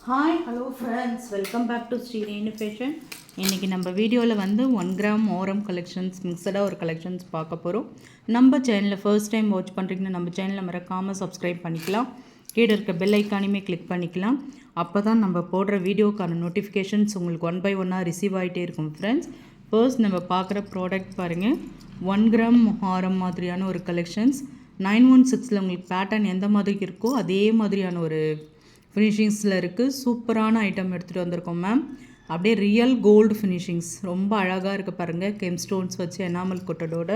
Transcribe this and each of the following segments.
Hi hello friends, welcome back to Srirenu fashion. இன்றைக்கி நம்ம வீடியோவில் வந்து 1 கிராம் ஓரம் கலெக்ஷன்ஸ் மிக்சடாக ஒரு கலெக்ஷன்ஸ் பார்க்க போகிறோம். நம்ம சேனலில் ஃபர்ஸ்ட் டைம் வாட்ச் பண்ணுறீங்கன்னா நம்ம சேனலில் மறக்காமல் சப்ஸ்கிரைப் பண்ணிக்கலாம். கீழே இருக்க பெல் ஐக்கானையுமே கிளிக் பண்ணிக்கலாம். அப்போ தான் நம்ம போடுற வீடியோக்கான நோட்டிஃபிகேஷன்ஸ் உங்களுக்கு 1 by 1 ரிசீவ் ஆகிட்டே இருக்கும். ஃப்ரெண்ட்ஸ், ஃபர்ஸ்ட் நம்ம பார்க்குற ப்ராடக்ட் பாருங்கள். 1 கிராம் ஹாரம் மாதிரியான ஒரு கலெக்ஷன்ஸ் 916 உங்களுக்கு பேட்டர்ன் எந்த மாதிரி இருக்கோ அதே மாதிரியான ஒரு ஃபினிஷிங்ஸில் இருக்குது. சூப்பரான ஐட்டம் எடுத்துகிட்டு வந்திருக்கோம் மேம். அப்படியே ரியல் கோல்டு ஃபினிஷிங்ஸ் ரொம்ப அழகாக இருக்குது பாருங்கள். கெம் ஸ்டோன்ஸ் வச்சு எனாமல் கொட்டடோட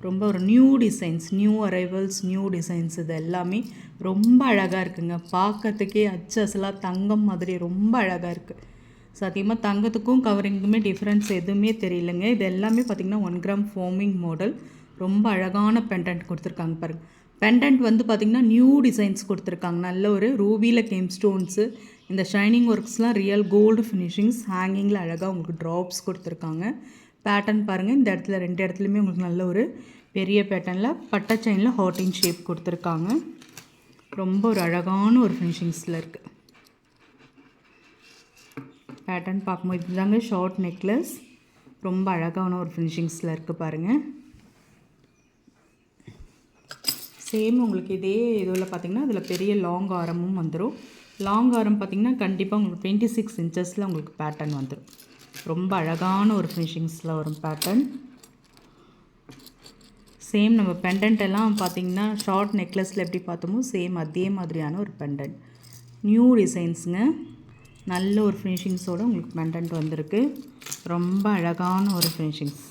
ரொம்ப ஒரு new designs, new arrivals, new designs இது எல்லாமே ரொம்ப அழகாக இருக்குங்க. பார்க்கறதுக்கே அச்சஸ்லாம் தங்கம் மாதிரி ரொம்ப அழகாக இருக்குது. சத்தியமாக தங்கத்துக்கும் கவரிங்குமே டிஃப்ரென்ஸ் எதுவுமே தெரியலங்க. இது எல்லாமே பார்த்திங்கன்னா 1 கிராம் ஃபோமிங் மாடல். ரொம்ப அழகான பெண்டன்ட் கொடுத்துருக்காங்க பாருங்கள். பெண்டன்ட் வந்து பார்த்திங்கன்னா நியூ டிசைன்ஸ் கொடுத்துருக்காங்க. நல்ல ஒரு ரூபியில் கேம் ஸ்டோன்ஸு, இந்த ஷைனிங் ஒர்க்ஸ்லாம் ரியல் கோல்டு ஃபினிஷிங்ஸ். ஹேங்கிங்கில் அழகாக உங்களுக்கு ட்ராப்ஸ் கொடுத்துருக்காங்க. பேட்டர்ன் பாருங்கள், இந்த இடத்துல 2 இடத்துலையுமே உங்களுக்கு நல்ல ஒரு பெரிய பேட்டர்னில் பட்டை செயினில் ஹார்டின் ஷேப் கொடுத்துருக்காங்க. ரொம்ப ஒரு அழகான ஒரு ஃபினிஷிங்ஸில் இருக்குது. பேட்டர்ன் பார்க்கும்போது இதுதாங்க ஷார்ட் நெக்லஸ். ரொம்ப அழகான ஒரு ஃபினிஷிங்ஸில் இருக்குது பாருங்கள். சேம் உங்களுக்கு இதே இதில் பார்த்திங்கன்னா இதில் பெரிய லாங் ஆரமும் வந்துடும். லாங் ஆரம் பார்த்திங்கன்னா கண்டிப்பாக உங்களுக்கு 26 இன்ச்சஸில் உங்களுக்கு பேட்டர்ன் வந்துடும். ரொம்ப அழகான ஒரு ஃபினிஷிங்ஸில் வரும் பேட்டர்ன். சேம் நம்ம பெண்டன்ட் எல்லாம் பார்த்திங்கன்னா ஷார்ட் நெக்லஸில் எப்படி பார்த்தோமோ சேம் அதே மாதிரியான ஒரு பெண்டன்ட். நியூ டிசைன்ஸுங்க. நல்ல ஒரு ஃபினிஷிங்ஸோடு உங்களுக்கு பெண்டன்ட் வந்திருக்கு. ரொம்ப அழகான ஒரு ஃபினிஷிங்ஸ்.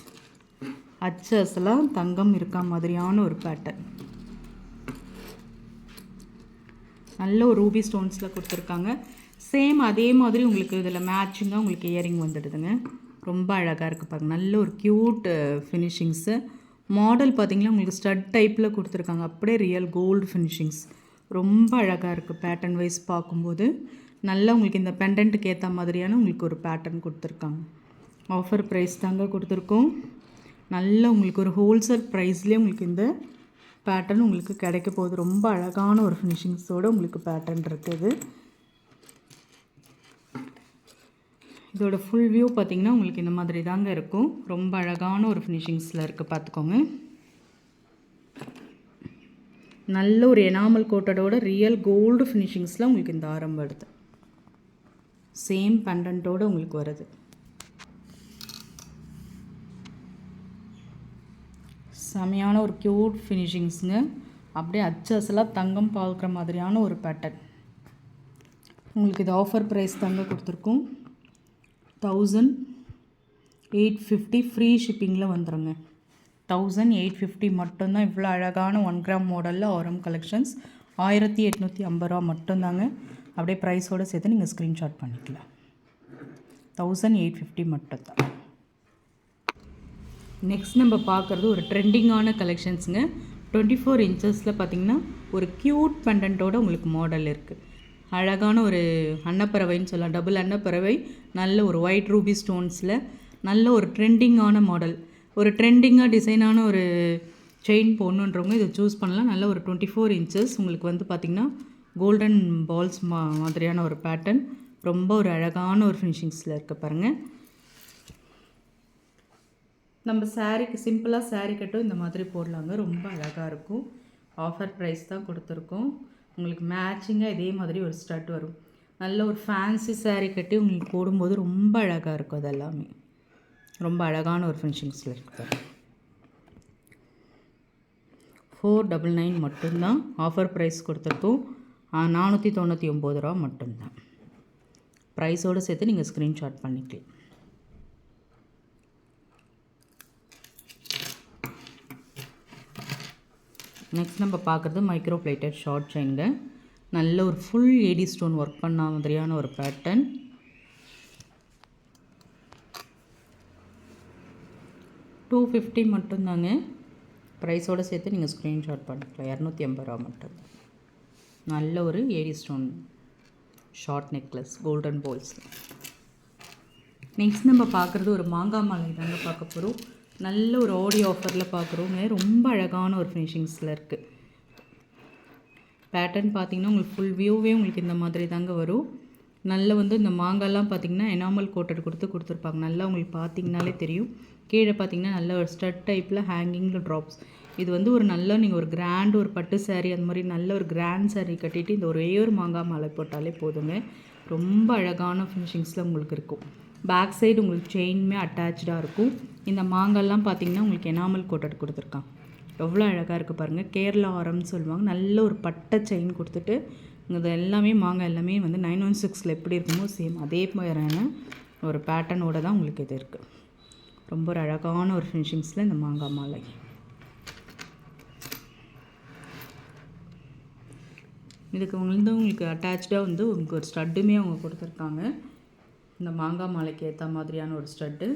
அச்சஸ்லாம் தங்கம் இருக்கா மாதிரியான ஒரு பேட்டர்ன். நல்ல ஒரு ரூபி ஸ்டோன்ஸில் கொடுத்துருக்காங்க. சேம் அதே மாதிரி உங்களுக்கு இதில் மேட்சிங்காக உங்களுக்கு இயரிங் வந்துடுதுங்க. ரொம்ப அழகாக இருக்குது பாருங்கள். நல்ல ஒரு க்யூட் ஃபினிஷிங்ஸு. மாடல் பார்த்திங்கன்னா உங்களுக்கு ஸ்டட் டைப்பில் கொடுத்துருக்காங்க. அப்படியே ரியல் கோல்டு ஃபினிஷிங்ஸ். ரொம்ப அழகாக இருக்குது பேட்டர்ன் வைஸ் பார்க்கும்போது. நல்லா உங்களுக்கு இந்த பெண்டன்ட்டுக்கு ஏற்ற மாதிரியான உங்களுக்கு ஒரு பேட்டர்ன் கொடுத்துருக்காங்க. ஆஃபர் ப்ரைஸ் தாங்க கொடுத்துருக்கோம். நல்ல உங்களுக்கு ஒரு ஹோல்சேல் ப்ரைஸ்லேயே உங்களுக்கு இந்த பேட்டர்ன் உங்களுக்கு கிடைக்க போகுது. ரொம்ப அழகான ஒரு ஃபினிஷிங்ஸோடு உங்களுக்கு பேட்டர்ன் இருக்குது. இதோட ஃபுல் வியூ பார்த்திங்கன்னா உங்களுக்கு இந்த மாதிரி தாங்க இருக்கும். ரொம்ப அழகான ஒரு ஃபினிஷிங்ஸில் இருக்குது பார்த்துக்கோங்க. நல்ல ஒரு எனாமல் கோட்டடோட ரியல் கோல்டு ஃபினிஷிங்ஸில் உங்களுக்கு இந்த ஆரம்பம் வருது. சேம் பெண்டன்ட்டோடு உங்களுக்கு வருது. செமையான ஒரு க்யூட் ஃபினிஷிங்ஸுங்க. அப்படியே அச்சஸ்லாம் தங்கம் பார்க்குற மாதிரியான ஒரு பேட்டர்ன். உங்களுக்கு இது ஆஃபர் ப்ரைஸ் தாங்க கொடுத்துருக்கோம். 1850 ஃப்ரீ ஷிப்பிங்கில் வந்துடுங்க. 1850 மட்டும்தான். இவ்வளோ அழகான 1 கிராம் மாடலில் ஆரம் கலெக்ஷன்ஸ் 1850 ரூபா மட்டும்தாங்க. அப்படியே ப்ரைஸோடு சேர்த்து நீங்கள் ஸ்க்ரீன்ஷாட் பண்ணிக்கலாம். 1850 மட்டும்தான். நெக்ஸ்ட் நம்ம பார்க்குறது ஒரு ட்ரெண்டிங்கான கலெக்ஷன்ஸுங்க. 24 இன்ச்சஸில் பார்த்திங்கன்னா ஒரு க்யூட் பெண்டன்ட்டோட உங்களுக்கு மாடல் இருக்குது. அழகான ஒரு அன்னப்பறவைன்னு சொல்லலாம், டபுள் அன்னப்பறவை. நல்ல ஒரு ஒயிட் ரூபி ஸ்டோன்ஸில் நல்ல ஒரு ட்ரெண்டிங்கான மாடல். ஒரு ட்ரெண்டிங்காக டிசைனான ஒரு செயின் போடணுன்றவங்க இதை சூஸ் பண்ணலாம். நல்ல ஒரு 24 இன்ச்சஸ் உங்களுக்கு வந்து பார்த்திங்கன்னா கோல்டன் பால்ஸ் மாதிரியான ஒரு பேட்டர்ன். ரொம்ப ஒரு அழகான ஒரு ஃபினிஷிங்ஸில் இருக்குது பாருங்கள். நம்ம சாரீக்கு சிம்பிளாக சாரீ கட்டும் இந்த மாதிரி போடலாங்க. ரொம்ப அழகாக இருக்கும். ஆஃபர் ப்ரைஸ் தான் கொடுத்துருக்கோம். உங்களுக்கு மேட்சிங்காக இதே மாதிரி ஒரு ஸ்டட் வரும். நல்ல ஒரு ஃபேன்சி சாரீ கட்டி உங்களுக்கு போடும்போது ரொம்ப அழகாக இருக்கும். அது எல்லாமே ரொம்ப அழகான ஒரு ஃபினிஷிங்ஸில் இருக்குது. 499 மட்டும்தான் ஆஃபர் ப்ரைஸ் கொடுத்துருக்கோம். 499 ரூபா மட்டும்தான். ப்ரைஸோடு சேர்த்து நீங்கள் ஸ்க்ரீன்ஷாட் பண்ணிக்கலாம். நெக்ஸ்ட் நம்ம பார்க்குறது மைக்ரோ பிளேட்டட் ஷார்ட் செயின்ங்க. நல்ல ஒரு ஃபுல் ஏடி ஸ்டோன் ஒர்க் பண்ண மாதிரியான ஒரு பேட்டர்ன். $250 மட்டும்தாங்க. ப்ரைஸோடு சேர்த்து நீங்கள் ஸ்க்ரீன்ஷாட் பண்ணிக்கலாம். 250 ரூபா மட்டும். நல்ல ஒரு AD stone short necklace golden balls. Next நம்ம பார்க்குறது ஒரு மாங்காய் மாலை தாங்க பார்க்க போகிறோம். நல்ல ஒரு ஆடி ஆஃபரில் பார்க்குறோங்க. ரொம்ப அழகான ஒரு ஃபினிஷிங்ஸில் இருக்குது. பேட்டர்ன் பார்த்திங்கன்னா உங்களுக்கு ஃபுல் வியூவே உங்களுக்கு இந்த மாதிரி தாங்க வரும். நல்ல வந்து இந்த மாங்காய்லாம் பார்த்திங்கன்னா எனாமல் கோட்டட் கொடுத்துருப்பாங்க. நல்லா உங்களுக்கு பார்த்திங்கனாலே தெரியும். கீழே பார்த்திங்கன்னா நல்ல ஒரு ஸ்டட் டைப்பில் ஹேங்கிங்கில் ட்ராப்ஸ். இது வந்து ஒரு நல்ல நீங்கள் ஒரு கிராண்ட் ஒரு பட்டு சாரீ அந்த மாதிரி நல்ல ஒரு கிராண்ட் சாரீ கட்டிட்டு இந்த ஒரே ஒரு மாங்காய் மாலை போட்டாலே போதுங்க. ரொம்ப அழகான ஃபினிஷிங்ஸில் உங்களுக்கு இருக்கும். பேக் சைடு உங்களுக்கு செயினுமே அட்டாச்சாக இருக்கும். இந்த மாங்காய்லாம் பார்த்திங்கன்னா உங்களுக்கு எனாமல் கோட்டட் கொடுத்துருக்காங்க. எவ்வளோ அழகாக இருக்குது பாருங்கள். கேரளா ஆரம்னு சொல்லுவாங்க. நல்ல ஒரு பட்டை செயின் கொடுத்துட்டு இது எல்லாமே மாங்காய் எல்லாமே வந்து 916 எப்படி இருக்குமோ சேம் அதே மாதிரியான ஒரு பேட்டர்னோடு தான் உங்களுக்கு இது இருக்குது. ரொம்ப ஒரு அழகான ஒரு ஃபினிஷிங்ஸில் இந்த மாங்காய் மாலை. இதுக்கு வந்து உங்களுக்கு அட்டாச்சாக வந்து உங்களுக்கு ஒரு ஸ்டட்டுமே அவங்க கொடுத்துருக்காங்க. இந்த மாங்காய் மாலைக்கு ஏற்ற மாதிரியான ஒரு ஸ்டட்டு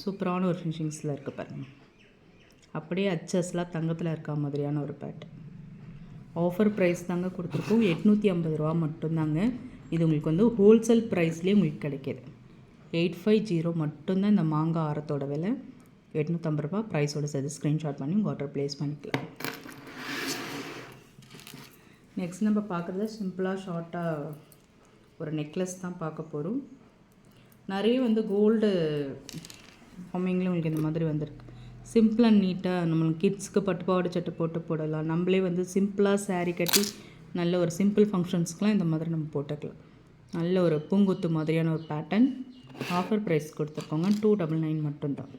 சூப்பரான ஒரு ஃபினிஷிங்ஸில் இருக்குது பாருங்கள். அப்படியே அச்சஸ்லாம் தங்கத்தில் இருக்க மாதிரியான ஒரு பேட்டர்ன். ஆஃபர் ப்ரைஸ் தாங்க கொடுத்துருக்கோம். 850 ரூபா மட்டும்தாங்க. இது உங்களுக்கு வந்து ஹோல்சேல் ப்ரைஸ்லேயே உங்களுக்கு கிடைக்கிது. 850 மட்டும்தான் இந்த மாங்காய் ஆரத்தோட விலை. 850 ரூபா ப்ரைஸோட சேர்த்து ஸ்க்ரீன்ஷாட் பண்ணி உங்கள் ஆர்டர் ப்ளேஸ் பண்ணிக்கலாம். நெக்ஸ்ட் நம்ம பார்க்குறது சிம்பிளாக ஷார்ட்டாக ஒரு நெக்லஸ் தான் பார்க்க போகிறோம். நிறைய வந்து கோல்டு ஹம்மிங்கில் உங்களுக்கு இந்த மாதிரி வந்திருக்கு. சிம்பிள் அண்ட் நீட்டாக நம்மளுக்கு கிட்ஸ்க்கு பட்டுப்பாவாடை சட்டை போட்டு போடலாம். நம்மளே வந்து சிம்பிளாக சாரீ கட்டி நல்ல ஒரு சிம்பிள் ஃபங்க்ஷன்ஸ்க்கெலாம் இந்த மாதிரி நம்ம போட்டுக்கலாம். நல்ல ஒரு பூங்குத்து மாதிரியான ஒரு பேட்டர்ன். Offer price கொடுத்துருக்கோங்க. 299 மட்டும்தான்.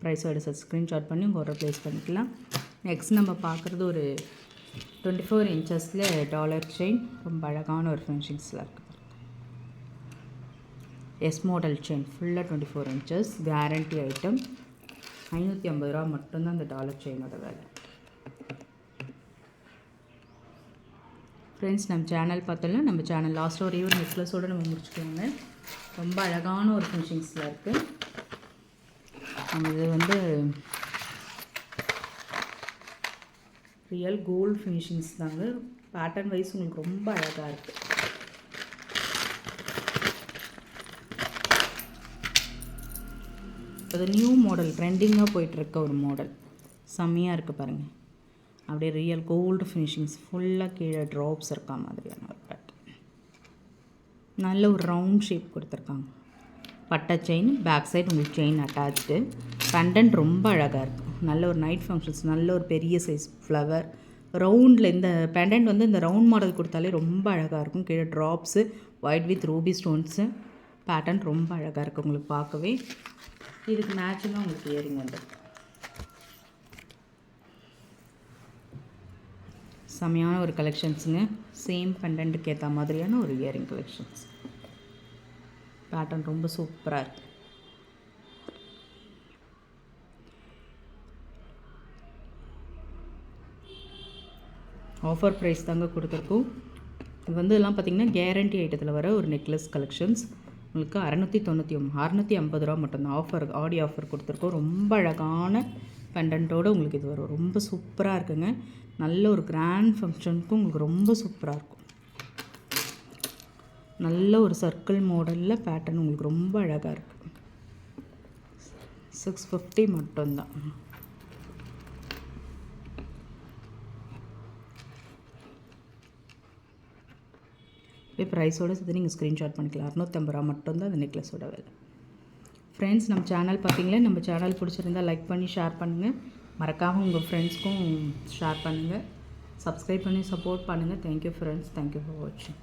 ப்ரைஸோட ஸ்க்ரீன்ஷாட் பண்ணி உங்கள் ஆர்டர் ப்ளேஸ் பண்ணிக்கலாம். நெக்ஸ்ட் நம்ம பார்க்குறது ஒரு 24 இன்ச்சஸில் டாலர் செயின். ரொம்ப அழகான ஒரு ஃபினிஷிங்ஸில் இருக்குது. எஸ் மாடல் செயின் ஃபுல்லாக 24 இன்ச்சஸ் கேரண்டி ஐட்டம். 550 ரூபா மட்டும்தான் அந்த டாலர் செயினோட வேலை. ஃப்ரெண்ட்ஸ் நம்ம சேனல் பார்த்தோம்னா நம்ம சேனல் லாஸ்ட்டாக ஒரே ஒரு நெக்லஸோடு நம்ம முடிச்சுக்கோங்க. ரொம்ப அழகான ஒரு ஃபினிஷிங்ஸில் இருக்குது. நம்ம இது வந்து ரியல் கோல்டு ஃபினிஷிங்ஸ் தாங்க. பேட்டர்ன் வைஸ் உங்களுக்கு ரொம்ப அழகாக இருக்குது. அது நியூ மாடல் ட்ரெண்டிங்காக போயிட்டுருக்க ஒரு மாடல். செம்மையாக இருக்குது பாருங்கள். அப்படியே ரியல் கோல்டு ஃபினிஷிங்ஸ் ஃபுல்லாக கீழே ட்ராப்ஸ் இருக்கா மாதிரியான ஒரு பேட்டர்ன். நல்ல ஒரு ரவுண்ட் ஷேப் கொடுத்துருக்காங்க. பட்டை செயின் பேக் சைடு உங்களுக்கு செயின் அட்டாச்சு. பெண்டன்ட் ரொம்ப அழகாக இருக்குது. நல்ல ஒரு நைட் ஃபங்க்ஷன்ஸ் நல்ல ஒரு பெரிய சைஸ் ஃப்ளவர் ரவுண்டில் இந்த பெண்டன்ட் வந்து இந்த ரவுண்ட் மாடல் கொடுத்தாலே ரொம்ப அழகாக இருக்கும். கீழே drops white with Ruby stones pattern ரொம்ப அழகாக இருக்குது உங்களுக்கு பார்க்கவே. இதுக்கு மேட்சிங்காக உங்களுக்கு இயரிங் வந்து செமையான ஒரு கலெக்ஷன்ஸுங்க. சேம் பெண்டன்ட்டுக்கு ஏற்ற மாதிரியான ஒரு இயரிங் கலெக்ஷன்ஸ். பேட்டர்ன் ரொம்ப சூப்பராக இருக்குது. ஆஃபர் ப்ரைஸ் தாங்க கொடுத்துருக்கோம். இது வந்து எல்லாம் பார்த்திங்கன்னா கேரண்டி ஐட்டத்தில் வர ஒரு நெக்லஸ் கலெக்ஷன்ஸ். உங்களுக்கு 650 ரூபா மட்டும்தான். ஆஃபர் ஆடி ஆஃபர் கொடுத்துருக்கோம். ரொம்ப அழகான பெண்டன்ட்டோடு உங்களுக்கு இது வரும். ரொம்ப சூப்பராக இருக்குங்க. நல்ல ஒரு கிராண்ட் ஃபங்க்ஷனுக்கும் உங்களுக்கு ரொம்ப சூப்பராக இருக்கும். நல்ல ஒரு சர்க்கிள் மாடலில் பேட்டர்ன் உங்களுக்கு ரொம்ப அழகாக இருக்குது. 650 மட்டும்தான். ப்ரைஸோடு சேர்த்து நீங்கள் ஸ்க்ரீன்ஷாட் பண்ணிக்கலாம். 650 ரூபா மட்டும்தான் அந்த நெக்லஸோட விலை. ஃப்ரெண்ட்ஸ் நம்ம சேனல் பார்த்தீங்களா, நம்ம சேனல் பிடிச்சிருந்தால் லைக் பண்ணி ஷேர் பண்ணுங்கள். மறக்காமல் உங்கள் ஃப்ரெண்ட்ஸ்க்கும் ஷேர் பண்ணுங்கள். சப்ஸ்கிரைப் பண்ணி சப்போர்ட் பண்ணுங்கள். Thank you friends. தேங்க்யூ ஃபார் வாட்சிங்.